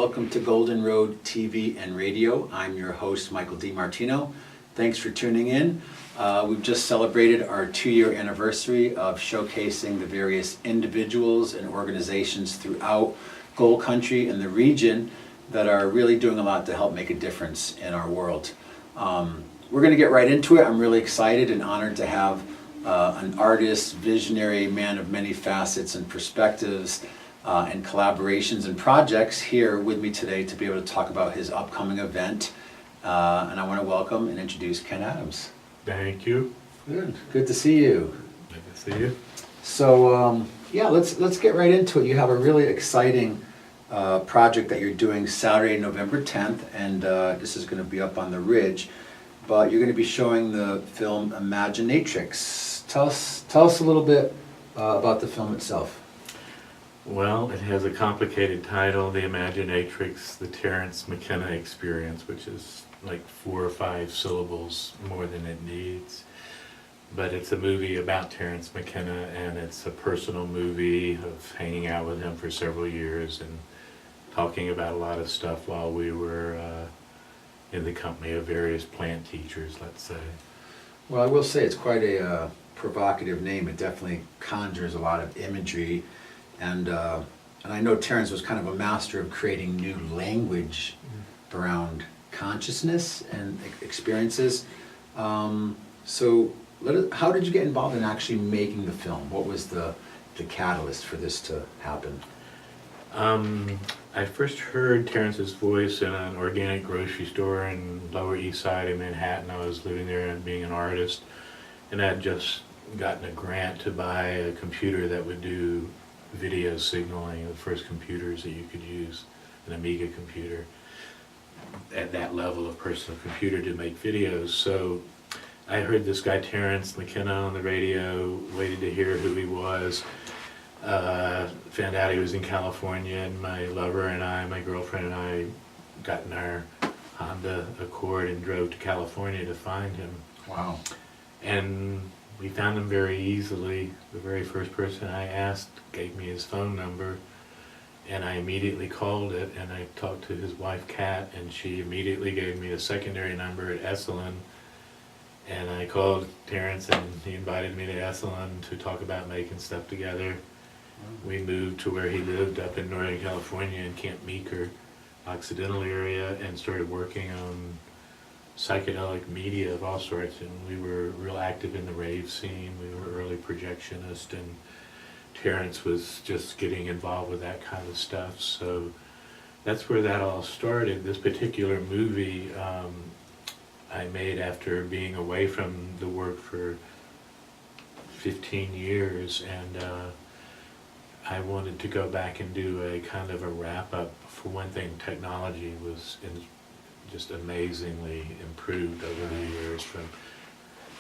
welcome to Golden Road TV and Radio. I'm your host, Michael DiMartino. Thanks for tuning in. We've just celebrated our 2-year anniversary of showcasing the various individuals and organizations throughout Gold Country and the region that are really doing a lot to help make a difference in our world. We're going to get right into it. I'm really excited and honored to have an artist, visionary, man of many facets and perspectives and collaborations and projects here with me today to be able to talk about his upcoming event. And I want to welcome and introduce Ken Adams. Thank you. Good to see you. Good to see you. So yeah, let's get right into it. You have a really exciting project that you're doing Saturday, November 10th, and this is going to be up on the Ridge. But you're going to be showing the film Imaginatrix. Tell us a little bit about the film itself. Well, it has a complicated title, The Imaginatrix, the Terence McKenna Experience, which is like 4 or 5 syllables more than it needs. But it's a movie about Terence McKenna, and it's a personal movie of hanging out with him for several years and talking about a lot of stuff while we were in the company of various plant teachers, let's say. Well, I will say it's quite a provocative name. It definitely conjures a lot of imagery. And I know Terence was kind of a master of creating new language around consciousness and experiences. So how did you get involved in actually making the film? What was the catalyst for this to happen? I first heard Terence's voice in an organic grocery store in Lower East Side in Manhattan. I was living there and being an artist, and I had just gotten a grant to buy a computer that would do video signaling, the first computers that you could use, an Amiga computer, at that level of personal computer to make videos. So I heard this guy Terence McKenna on the radio, waited to hear who he was, found out he was in California, and my lover and I, my girlfriend and I, got in our Honda Accord and drove to California to find him. Wow. And we found him very easily. The very first person I asked gave me his phone number, and I immediately called it, and I talked to his wife Kat, and she immediately gave me a secondary number at Esalen, and I called Terence, and he invited me to Esalen to talk about making stuff together. We moved to where he lived up in Northern California in Camp Meeker, Occidental area, and started working on psychedelic media of all sorts, and we were real active in the rave scene. We were early projectionists, and Terence was just getting involved with that kind of stuff. So that's where that all started. This particular movie I made after being away from the work for 15 years, and I wanted to go back and do a kind of a wrap-up. For one thing, technology was just amazingly improved over the years from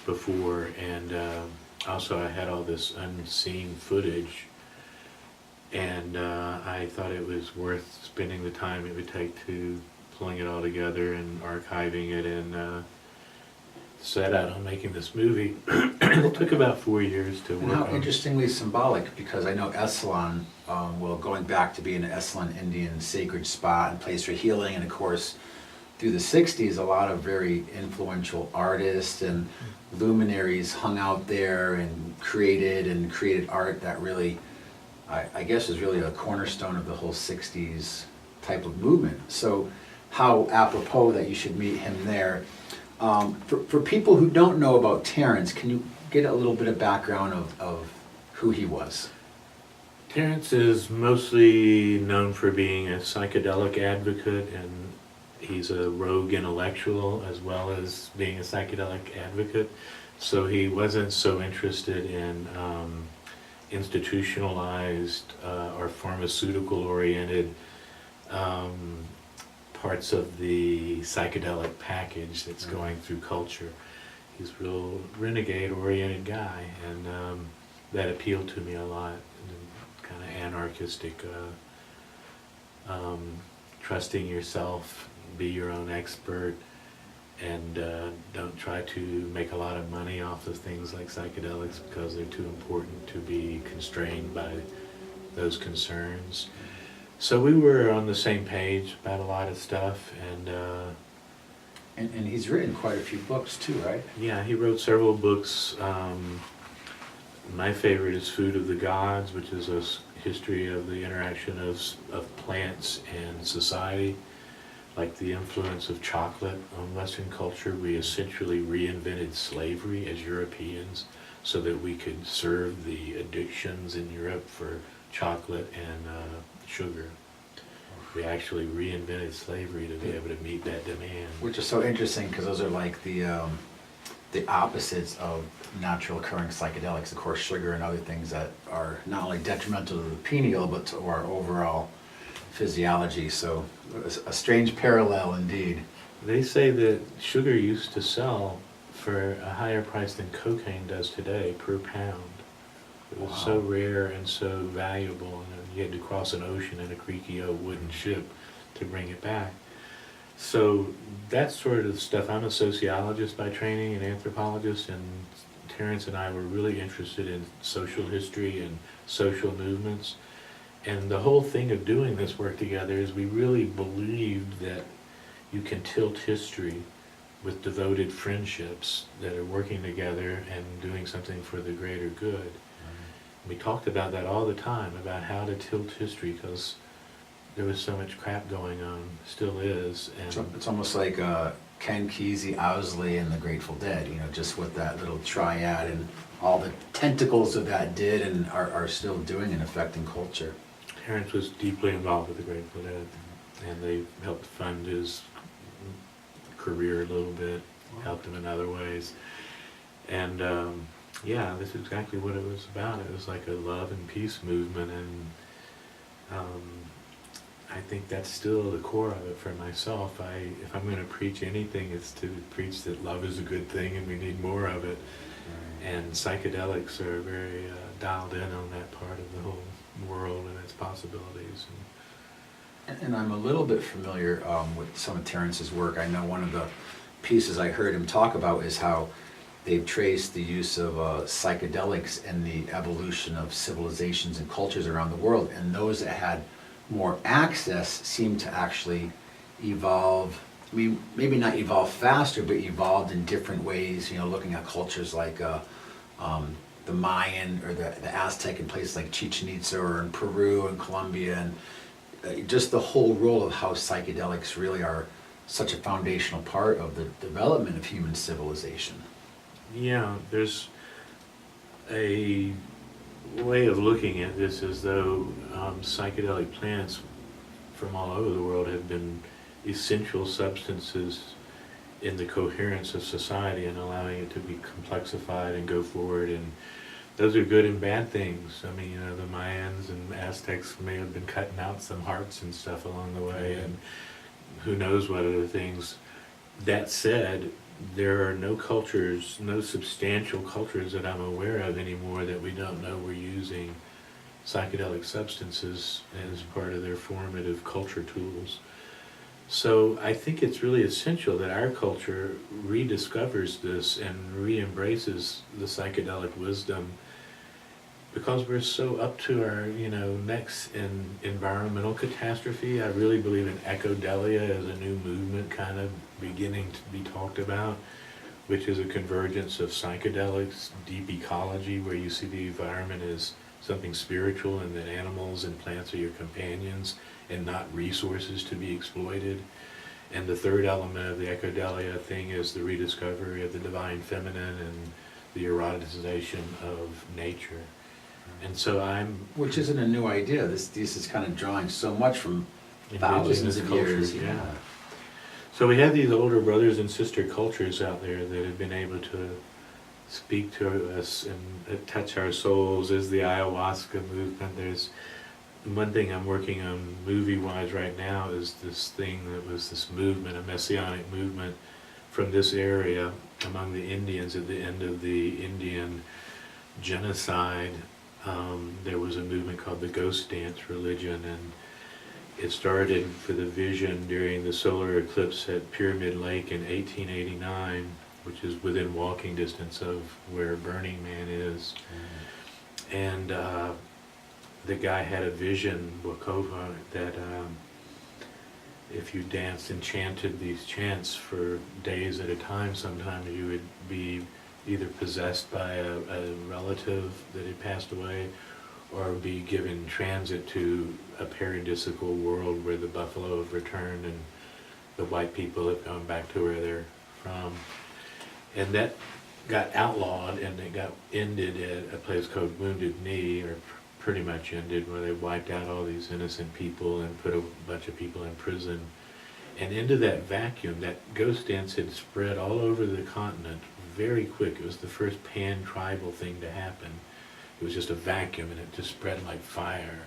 before, and also I had all this unseen footage, and I thought it was worth spending the time it would take to pulling it all together and archiving it, and set out on making this movie. It took about 4 years to work on. How interestingly symbolic, because I know Esalen, going back to being an Esalen Indian sacred spot and place for healing, and of course through the 60s, a lot of very influential artists and luminaries hung out there and created art that really, I guess, is really a cornerstone of the whole 60s type of movement. So how apropos that you should meet him there. For people who don't know about Terence, can you get a little bit of background of who he was? Terence is mostly known for being a psychedelic advocate, and he's a rogue intellectual as well as being a psychedelic advocate. So he wasn't so interested in institutionalized or pharmaceutical-oriented parts of the psychedelic package that's going through culture. He's a real renegade-oriented guy, and that appealed to me a lot. Kind of anarchistic, trusting yourself, be your own expert, and don't try to make a lot of money off of things like psychedelics because they're too important to be constrained by those concerns. So we were on the same page about a lot of stuff, and And he's written quite a few books too, right? yeah, he wrote several books. My favorite is Food of the Gods, which is a history of the interaction of plants and society, like the influence of chocolate on Western culture. We essentially reinvented slavery as Europeans so that we could serve the addictions in Europe for chocolate and sugar. We actually reinvented slavery to be able to meet that demand. Which is so interesting because those are like the opposites of natural occurring psychedelics. Of course, sugar and other things that are not only detrimental to the pineal but to our overall physiology. So a strange parallel indeed. They say that sugar used to sell for a higher price than cocaine does today per pound. It was so Wow. rare and so valuable, and you had to cross an ocean in a creaky old wooden ship to bring it back. So that sort of stuff, I'm a sociologist by training, an anthropologist, and Terrence and I were really interested in social history and social movements. And the whole thing of doing this work together is we really believed that you can tilt history with devoted friendships that are working together and doing something for the greater good. We talked about that all the time, about how to tilt history, because there was so much crap going on, still is. So And it's almost like Ken Kesey, Owsley, and the Grateful Dead, just what that little triad and all the tentacles of that did and are still doing and affecting culture. Terrence was deeply involved with the Grateful Dead, and they helped fund his career a little bit, helped him in other ways. And yeah, this is exactly what it was about. It was like a love and peace movement, and I think that's still the core of it for myself. If I'm going to preach anything, it's to preach that love is a good thing and we need more of it. And psychedelics are very dialed in on that part of the whole world and its possibilities. And I'm a little bit familiar with some of Terrence's work. I know one of the pieces I heard him talk about is how they've traced the use of psychedelics in the evolution of civilizations and cultures around the world, and those that had more access seem to actually evolve. I mean, maybe not evolve faster, but evolved in different ways. Looking at cultures like the Mayan or the Aztec in places like Chichen Itza or in Peru and Colombia, and just the whole role of how psychedelics really are such a foundational part of the development of human civilization. Yeah, there's a way of looking at this as though psychedelic plants from all over the world have been essential substances in the coherence of society and allowing it to be complexified and go forward. And those are good and bad things. I mean, the Mayans and Aztecs may have been cutting out some hearts and stuff along the way, and who knows what other things. That said, there are no cultures, no substantial cultures that I'm aware of anymore that we don't know were using psychedelic substances as part of their formative culture tools. So I think it's really essential that our culture rediscovers this and re-embraces the psychedelic wisdom, because we're so up to our necks in environmental catastrophe. I really believe in ecodelia as a new movement kind of beginning to be talked about, which is a convergence of psychedelics, deep ecology, where you see the environment as something spiritual and that animals and plants are your companions and not resources to be exploited. And the third element of the ecodelia thing is the rediscovery of the divine feminine and the eroticization of nature. And so Which isn't a new idea. This is kind of drawing so much from indigenous thousands of cultures, years. yeah. So we have these older brothers and sister cultures out there that have been able to speak to us and touch our souls. There's the ayahuasca movement. There's one thing I'm working on movie-wise right now is this thing that was this movement, a messianic movement from this area among the Indians at the end of the Indian genocide. There was a movement called the Ghost Dance religion, and it started for the vision during the solar eclipse at Pyramid Lake in 1889, which is within walking distance of where Burning Man is. And the guy had a vision, Wakova, that if you danced and chanted these chants for days at a time, sometimes you would be either possessed by a relative that had passed away, or be given transit to a paradisical world where the buffalo have returned and the white people have gone back to where they're from. And that got outlawed, and it got ended at a place called Wounded Knee, or pretty much ended, where they wiped out all these innocent people and put a bunch of people in prison. And into that vacuum, that ghost dance had spread all over the continent very quick. It was the first pan-tribal thing to happen. It was just a vacuum, and it just spread like fire.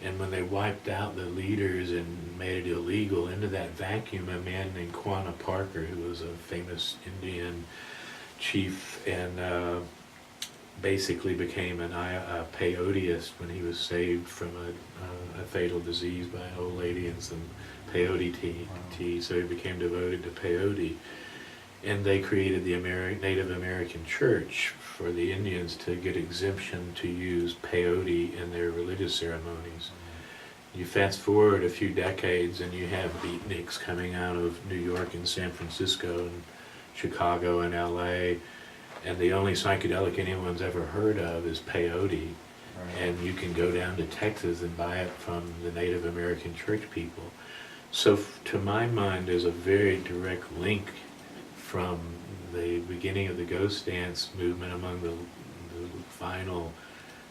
And when they wiped out the leaders and made it illegal, into that vacuum, a man named Quanah Parker, who was a famous Indian chief and basically became a peyoteist when he was saved from a fatal disease by an old lady and some peyote tea. So he became devoted to peyote. And they created the Native American Church for the Indians to get exemption to use peyote in their religious ceremonies. You fast forward a few decades and you have beatniks coming out of New York and San Francisco and Chicago and LA, and the only psychedelic anyone's ever heard of is peyote. Right. And you can go down to Texas and buy it from the Native American Church people. So to my mind, there's a very direct link from the beginning of the ghost dance movement among the final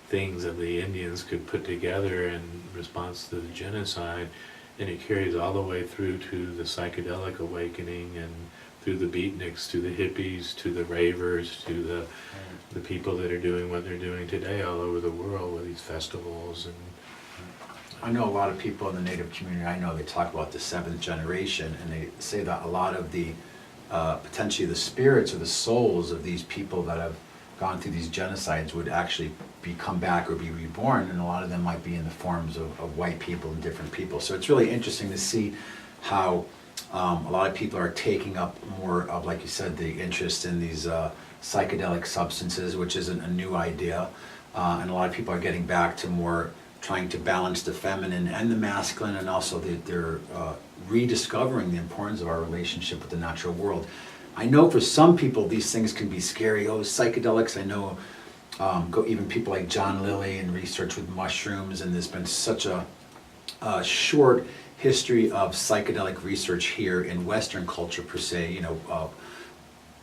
things that the Indians could put together in response to the genocide, and it carries all the way through to the psychedelic awakening, and through the beatniks, to the hippies, to the ravers, to the people that are doing what they're doing today all over the world with these festivals. And I know a lot of people in the Native community. I know they talk about the seventh generation, and they say that a lot of the potentially the spirits or the souls of these people that have gone through these genocides would actually come back or be reborn, and a lot of them might be in the forms of white people and different people. So it's really interesting to see how a lot of people are taking up more of, like you said, the interest in these psychedelic substances, which isn't a new idea, and a lot of people are getting back to more trying to balance the feminine and the masculine, and also they're rediscovering the importance of our relationship with the natural world. I know for some people these things can be scary. Oh, psychedelics. I know even people like John Lilly and research with mushrooms, and there's been such a short history of psychedelic research here in Western culture per se,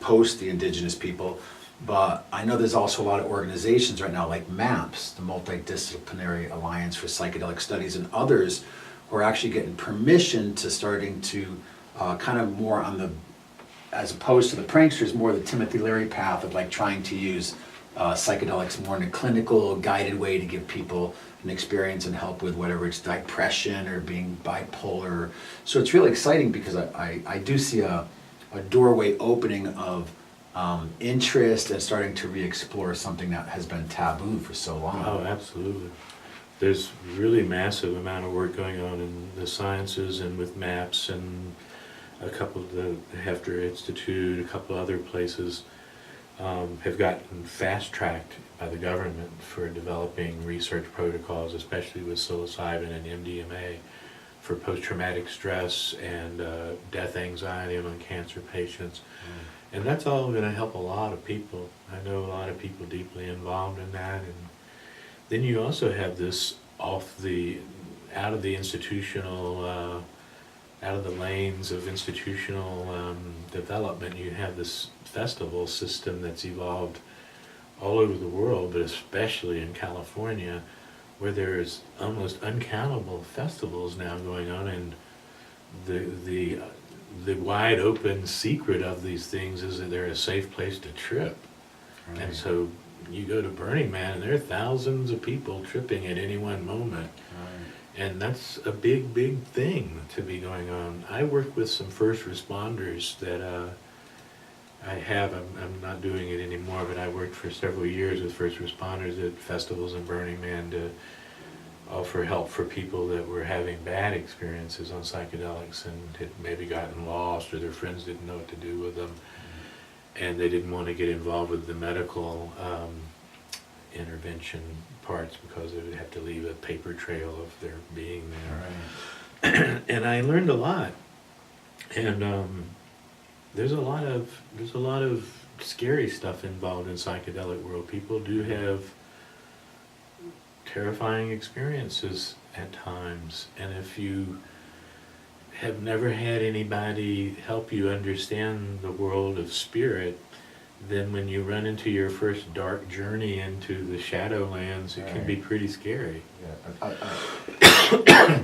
post the indigenous people. But I know there's also a lot of organizations right now like MAPS, the Multidisciplinary Alliance for Psychedelic Studies, and others who are actually getting permission to starting to kind of more on the, as opposed to the pranksters, more the Timothy Leary path of like trying to use psychedelics more in a clinical, guided way to give people an experience and help with whatever it's depression or being bipolar. So it's really exciting because I do see a doorway opening of interest and starting to re-explore something that has been taboo for so long. Oh, absolutely. There's really massive amount of work going on in the sciences and with MAPS and a couple of the Hefter Institute, a couple other places have gotten fast-tracked by the government for developing research protocols, especially with psilocybin and MDMA for post-traumatic stress and death anxiety among cancer patients. And that's all going to help a lot of people. I know a lot of people deeply involved in that. And then you also have this out of the institutional, out of the lanes of institutional development, you have this festival system that's evolved all over the world, but especially in California, where there's almost uncountable festivals now going on, and the wide open secret of these things is that they're a safe place to trip. Right. And so you go to Burning Man and there are thousands of people tripping at any one moment. Right. And that's a big, big thing to be going on. I work with some first responders that I'm not doing it anymore, but I worked for several years with first responders at festivals in Burning Man to offer help for people that were having bad experiences on psychedelics and had maybe gotten lost, or their friends didn't know what to do with them, and they didn't want to get involved with the medical intervention parts because it would have to leave a paper trail of their being there. Right. And I learned a lot. And there's a lot of scary stuff involved in psychedelic world. People do have terrifying experiences at times, and if you have never had anybody help you understand the world of spirit, then when you run into your first dark journey into the Shadowlands, it can be pretty scary. Yeah. A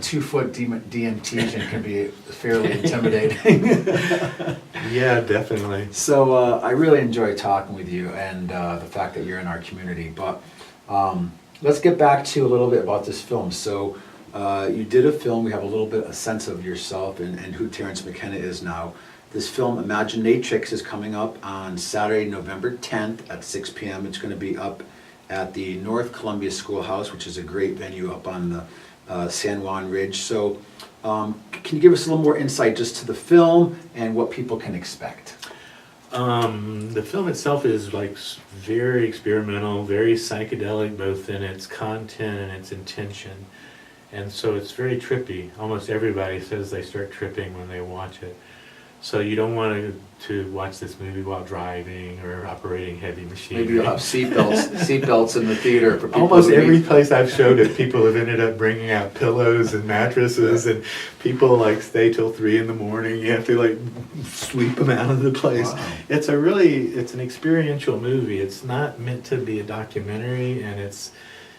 2-foot DMT agent can be fairly intimidating. Yeah, definitely. So I really enjoy talking with you and the fact that you're in our community. But let's get back to a little bit about this film. So you did a film. We have a little bit a sense of yourself and who Terrence McKenna is now. This film, Imaginatrix, is coming up on Saturday, November 10th at 6 p.m. It's going to be up at the North Columbia Schoolhouse, which is a great venue up on the San Juan Ridge. So can you give us a little more insight just to the film and what people can expect? The film itself is like very experimental, very psychedelic, both in its content and its intention. And so it's very trippy. Almost everybody says they start tripping when they watch it. So you don't want to watch this movie while driving or operating heavy machinery. Maybe you'll have seatbelts in the theater for people. Almost every place I've showed it, people have ended up bringing out pillows and mattresses, and people like stay till 3 in the morning. You have to like sweep them out of the place. Wow. It's an experiential movie. It's not meant to be a documentary, and it's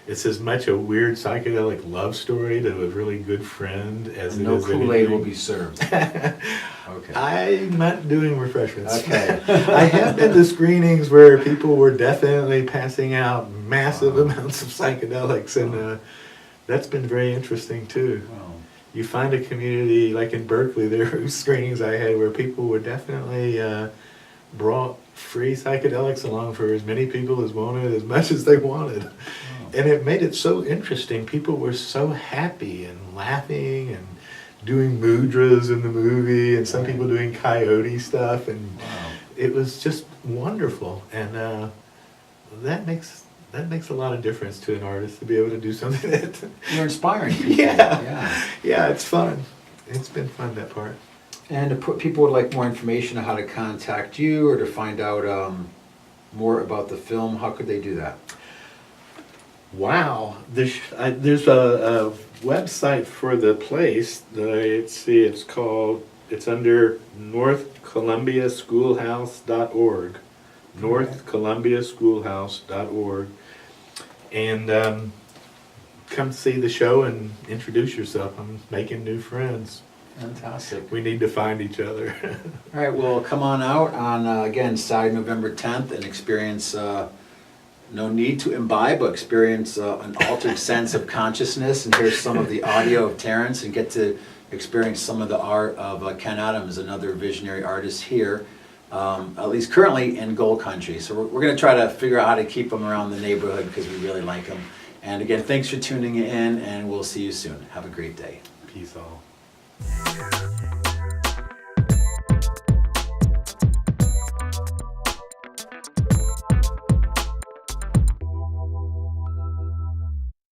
as much a weird psychedelic love story to a really good friend as And it no is Kool-Aid anything. will be served. Okay. I'm not doing refreshments. Okay. I have been to screenings where people were definitely passing out massive amounts of psychedelics, and that's been very interesting too. Wow. You find a community, like in Berkeley, there were screenings I had where people were definitely brought free psychedelics along for as many people as wanted, as much as they wanted. And it made it so interesting. People were so happy and laughing and doing mudras in the movie, and some people doing coyote stuff, and it was just wonderful. And that makes a lot of difference to an artist to be able to do something that You're inspiring people. yeah, it's fun. It's been fun, that part. And if people would like more information on how to contact you or to find out more about the film, how could they do that? Wow, there's a website for the place. It's under northcolumbiaschoolhouse.org, northcolumbiaschoolhouse.org, and come see the show and introduce yourself. I'm making new friends. Fantastic. We need to find each other. All right, well, come on out on, again, Saturday, November 10th and experience, no need to imbibe, but experience an altered sense of consciousness, and hear some of the audio of Terrence and get to experience some of the art of Ken Adams, another visionary artist here, at least currently in Gold Country. So we're going to try to figure out how to keep him around the neighborhood because we really like him. And again, thanks for tuning in, and we'll see you soon. Have a great day. Peace all.